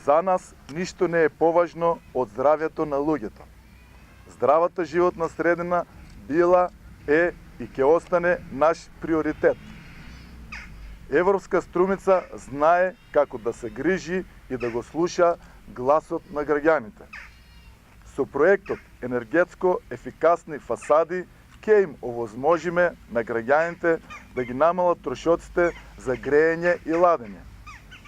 За нас ништо не е поважно од здравјето на луѓето. Здравата животна средина била, е и ќе остане наш приоритет. Европска Струмица знае како да се грижи и да го слуша гласот на граѓаните. Со проектот енергетско ефикасни фасади ќе им овозможиме на граѓаните да ги намалат трошоците за греење и ладење.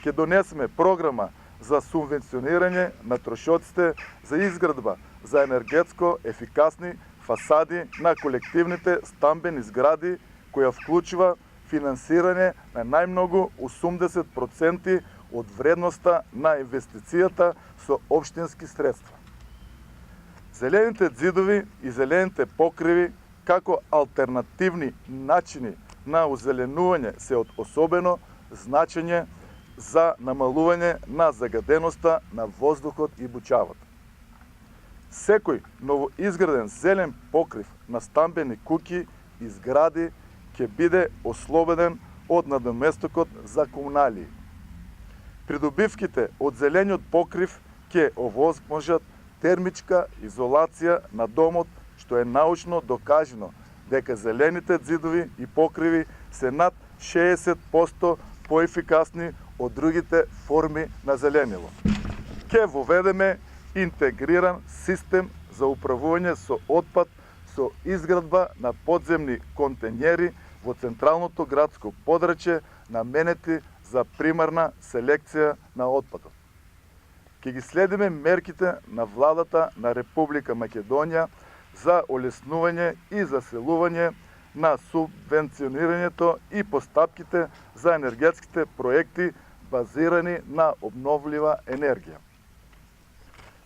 Ќе донесеме програма за субвенционирање на трошоците за изградба за енергетско ефикасни фасади на колективните стамбени згради, која вклучува финансирање на најмногу 80% од вредноста на инвестицијата со општински средства. Зелените ѕидови и зелените покриви како алтернативни начини на озеленување се од особено значење за намалување на загаденоста на воздухот и бучавата. Секој новоизграден зелен покрив на стамбени куќи и згради ќе биде ослободен од надоместокот за комуналии. Придобивките од зелениот покрив ќе овозможат термичка изолација на домот, што е научно докажано дека зелените ѕидови и покриви се над 60% поефикасни од другите форми на зеленило. Ќе воведеме интегриран систем за управување со отпад со изградба на подземни контењери во централното градско подрачје наменети за примарна селекција на отпадот. Ќе ги следиме мерките на владата на Република Македонија за олеснување и заселување на субвенционирањето и постапките за енергетските проекти базирани на обновлива енергија.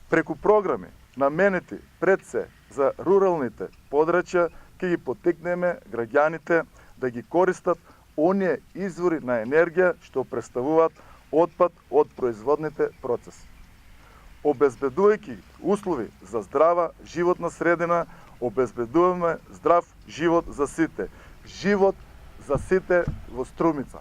Преку програми наменети пред се за руралните подрачја ќе ги поттикнеме граѓаните да ги користат оние извори на енергија што представуваат отпад од производните процеси. Обезбедувајќи услови за здрава животна средина, обезбедуваме здрав живот за сите. Живот за сите во Струмица.